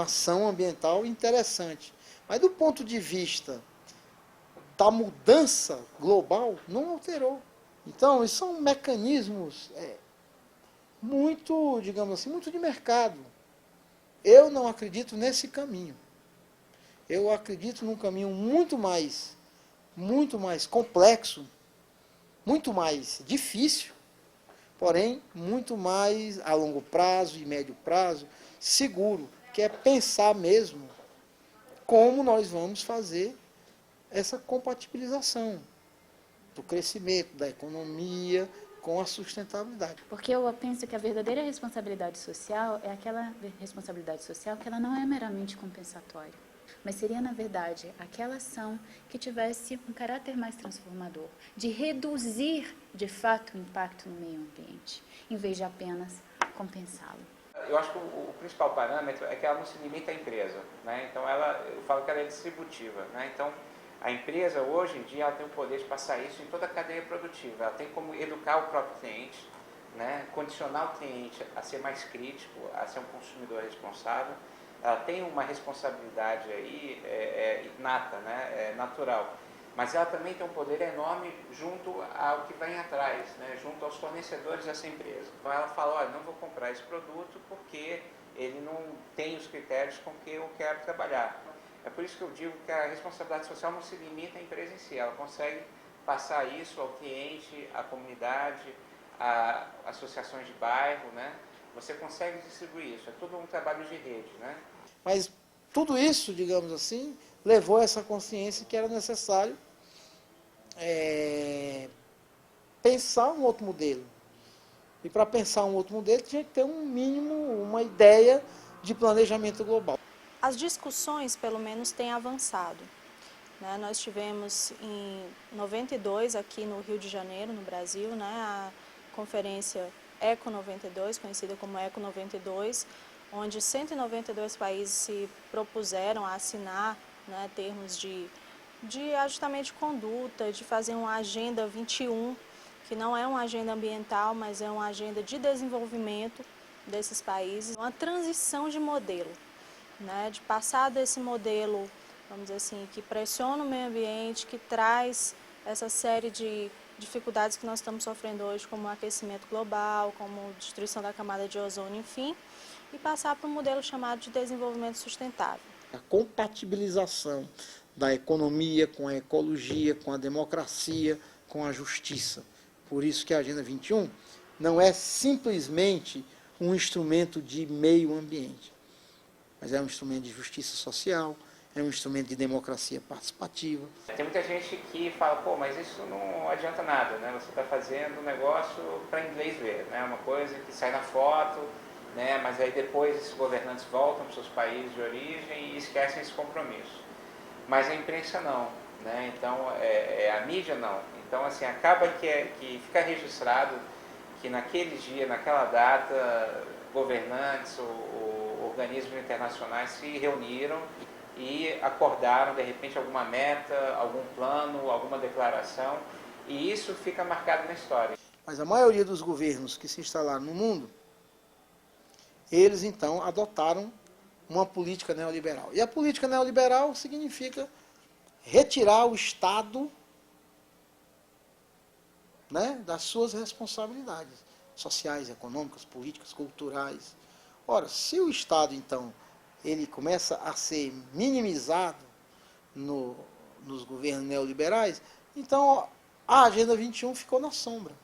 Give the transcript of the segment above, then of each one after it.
ação ambiental interessante. Mas do ponto de vista da mudança global, não alterou. Então, isso são mecanismos muito, digamos assim, muito de mercado. Eu não acredito nesse caminho. Eu acredito num caminho muito mais complexo, muito mais difícil, porém muito mais a longo prazo e médio prazo, seguro, que é pensar mesmo como nós vamos fazer essa compatibilização do crescimento, da economia com a sustentabilidade. Porque eu penso que a verdadeira responsabilidade social é aquela responsabilidade social que ela não é meramente compensatória, mas seria, na verdade, aquela ação que tivesse um caráter mais transformador, de reduzir, de fato, o impacto no meio ambiente, em vez de apenas compensá-lo. Eu acho que o principal parâmetro é que ela não se limita à empresa, né? Então eu falo que ela é distributiva, né? Então a empresa hoje em dia ela tem o poder de passar isso em toda a cadeia produtiva. Ela tem como educar o próprio cliente, né? Condicionar o cliente a ser mais crítico, a ser um consumidor responsável. Ela tem uma responsabilidade aí inata, né? Natural. Mas ela também tem um poder enorme junto ao que vem atrás, né? Junto aos fornecedores dessa empresa. Então ela fala, olha, não vou comprar esse produto porque ele não tem os critérios com que eu quero trabalhar. É por isso que eu digo que a responsabilidade social não se limita à empresa em si, ela consegue passar isso ao cliente, à comunidade, a associações de bairro, né? Você consegue distribuir isso, é tudo um trabalho de rede, né? Mas tudo isso, digamos assim, levou a essa consciência que era necessário pensar um outro modelo. E para pensar um outro modelo tinha que ter um mínimo, uma ideia de planejamento global. As discussões, pelo menos, têm avançado. Né? Nós tivemos em 92, aqui no Rio de Janeiro, no Brasil, né, a conferência ECO 92, conhecida como ECO 92, onde 192 países se propuseram a assinar, né, termos de ajustamento de conduta, de fazer uma Agenda 21, que não é uma agenda ambiental, mas é uma agenda de desenvolvimento desses países, uma transição de modelo, né, de passar desse modelo, vamos dizer assim, que pressiona o meio ambiente, que traz essa série de dificuldades que nós estamos sofrendo hoje, como o aquecimento global, como destruição da camada de ozônio, enfim, e passar para um modelo chamado de desenvolvimento sustentável. A compatibilização da economia com a ecologia, com a democracia, com a justiça. Por isso que a Agenda 21 não é simplesmente um instrumento de meio ambiente, mas é um instrumento de justiça social, é um instrumento de democracia participativa. Tem muita gente que fala, pô, mas isso não adianta nada, né? Você está fazendo um negócio para inglês ver, né? Uma coisa que sai na foto, né? Mas aí depois esses governantes voltam para os seus países de origem e esquecem esse compromisso. Mas a imprensa não, né? Então a mídia não. Então assim, acaba que fica registrado que naquele dia, naquela data, governantes ou organismos internacionais se reuniram e acordaram, de repente, alguma meta, algum plano, alguma declaração, e isso fica marcado na história. Mas a maioria dos governos que se instalaram no mundo, eles, então, adotaram uma política neoliberal. E a política neoliberal significa retirar o Estado, né, das suas responsabilidades sociais, econômicas, políticas, culturais. Ora, se o Estado, então, ele começa a ser minimizado nos governos neoliberais, então a Agenda 21 ficou na sombra.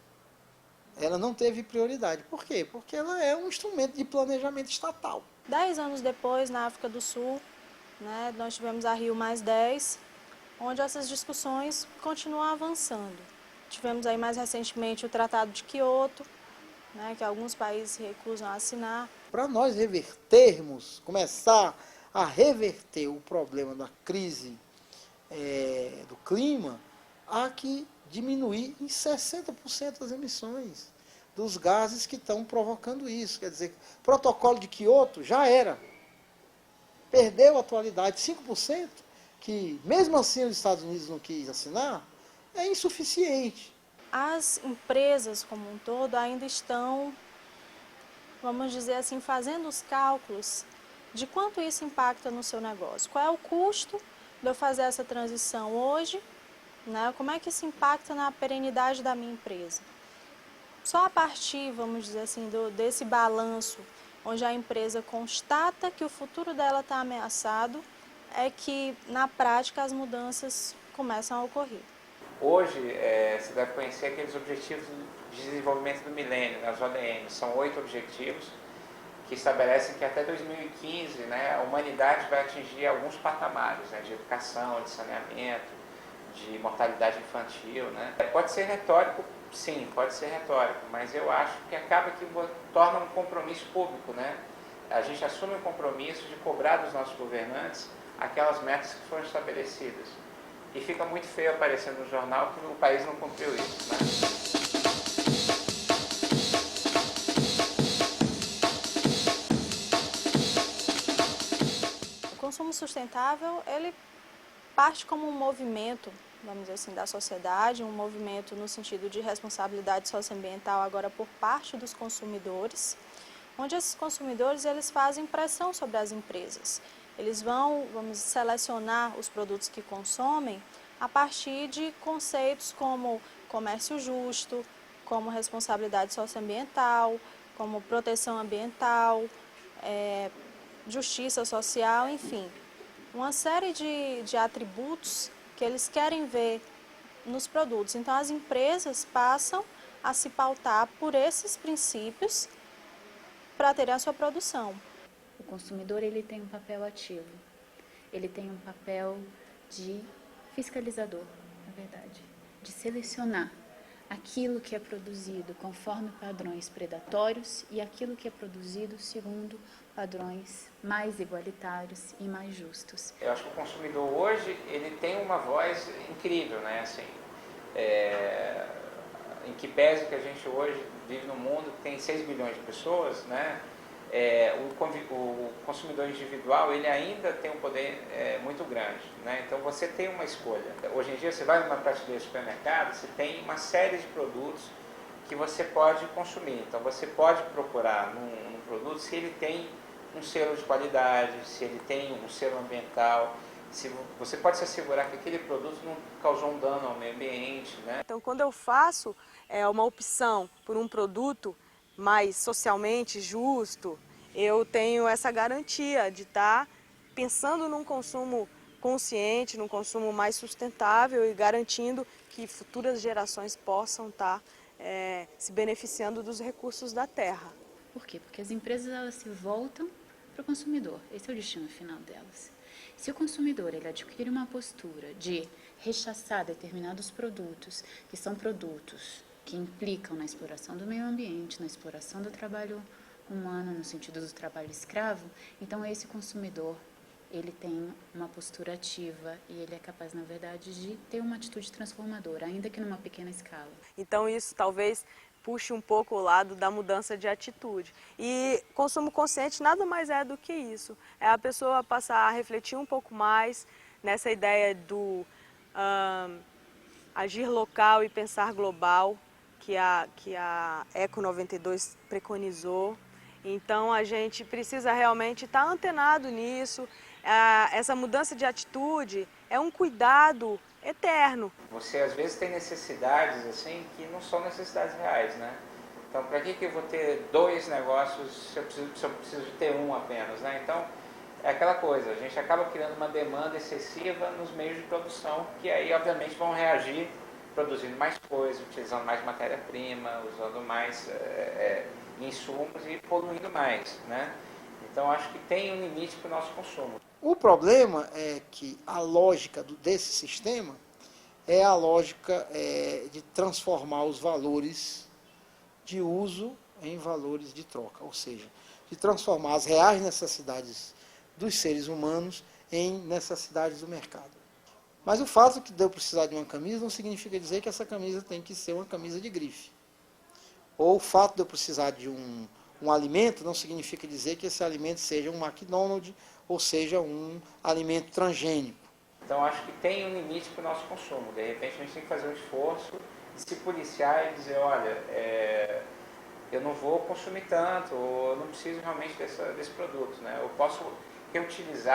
Ela não teve prioridade. Por quê? Porque ela é um instrumento de planejamento estatal. 10 anos depois, na África do Sul, né, nós tivemos a Rio+10, onde essas discussões continuam avançando. Tivemos aí mais recentemente o Tratado de Quioto, né, que alguns países recusam a assinar. Para nós revertermos, começar a reverter o problema da crise do clima, há que diminuir em 60% as emissões dos gases que estão provocando isso. Quer dizer, o protocolo de Quioto já era. Perdeu a atualidade. 5%, que mesmo assim os Estados Unidos não quis assinar, é insuficiente. As empresas como um todo ainda estão, vamos dizer assim, fazendo os cálculos, de quanto isso impacta no seu negócio. Qual é o custo de eu fazer essa transição hoje, né? Como é que isso impacta na perenidade da minha empresa? Só a partir, vamos dizer assim, desse balanço, onde a empresa constata que o futuro dela está ameaçado, é que, na prática, as mudanças começam a ocorrer. Hoje, você deve conhecer aqueles Objetivos de Desenvolvimento do Milênio, né, os ODMs. São 8 objetivos que estabelecem que até 2015, né, a humanidade vai atingir alguns patamares, né, de educação, de saneamento, de mortalidade infantil. Né. Pode ser retórico, sim, pode ser retórico, mas eu acho que acaba que torna um compromisso público. Né. A gente assume o compromisso de cobrar dos nossos governantes aquelas metas que foram estabelecidas. E fica muito feio aparecendo no jornal que o país não cumpriu isso. Né. O consumo sustentável, ele parte como um movimento, vamos dizer assim, da sociedade, um movimento no sentido de responsabilidade socioambiental agora por parte dos consumidores, onde esses consumidores eles fazem pressão sobre as empresas. Eles vamos selecionar os produtos que consomem a partir de conceitos como comércio justo, como responsabilidade socioambiental, como proteção ambiental, justiça social, enfim. Uma série de atributos que eles querem ver nos produtos. Então, as empresas passam a se pautar por esses princípios para ter a sua produção. O consumidor ele tem um papel ativo, ele tem um papel de fiscalizador, na verdade, de selecionar aquilo que é produzido conforme padrões predatórios e aquilo que é produzido segundo padrões mais igualitários e mais justos. Eu acho que o consumidor hoje ele tem uma voz incrível, né? Assim, em que pese que a gente hoje vive num mundo que tem 6 bilhões de pessoas, né? O consumidor individual ele ainda tem um poder muito grande, né? Então você tem uma escolha. Hoje em dia você vai numa prateleira de supermercado, você tem uma série de produtos que você pode consumir. Então você pode procurar num produto se ele tem um selo de qualidade, se ele tem um selo ambiental, se você pode se assegurar que aquele produto não causou um dano ao meio ambiente, né? Então quando eu faço uma opção por um produto mais socialmente justo, eu tenho essa garantia de estar pensando num consumo consciente, num consumo mais sustentável e garantindo que futuras gerações possam estar se beneficiando dos recursos da terra. Por quê? Porque as empresas elas se voltam para o consumidor, esse é o destino final delas. Se o consumidor ele adquire uma postura de rechaçar determinados produtos, que são produtos que implicam na exploração do meio ambiente, na exploração do trabalho humano, no sentido do trabalho escravo, então esse consumidor, ele tem uma postura ativa e ele é capaz, na verdade, de ter uma atitude transformadora, ainda que numa pequena escala. Então isso talvez puxe um pouco o lado da mudança de atitude. E consumo consciente nada mais é do que isso. É a pessoa passar a refletir um pouco mais nessa ideia do agir local e pensar global, que a Eco 92 preconizou. Então a gente precisa realmente estar antenado nisso. Essa mudança de atitude é um cuidado eterno. Você às vezes tem necessidades assim que não são necessidades reais, né? Então para que eu vou ter 2 negócios se eu preciso de ter um apenas, né? Então é aquela coisa, a gente acaba criando uma demanda excessiva nos meios de produção que aí obviamente vão reagir produzindo mais coisas, utilizando mais matéria-prima, usando mais insumos e poluindo mais, né? Então acho que tem um limite para o nosso consumo. O problema é que a lógica desse sistema é a lógica de transformar os valores de uso em valores de troca, ou seja, de transformar as reais necessidades dos seres humanos em necessidades do mercado. Mas o fato de eu precisar de uma camisa não significa dizer que essa camisa tem que ser uma camisa de grife. Ou o fato de eu precisar de um alimento não significa dizer que esse alimento seja um McDonald's ou seja um alimento transgênico. Então acho que tem um limite para o nosso consumo. De repente a gente tem que fazer um esforço de se policiar e dizer, olha, eu não vou consumir tanto, ou eu não preciso realmente desse produto, né? Eu posso reutilizar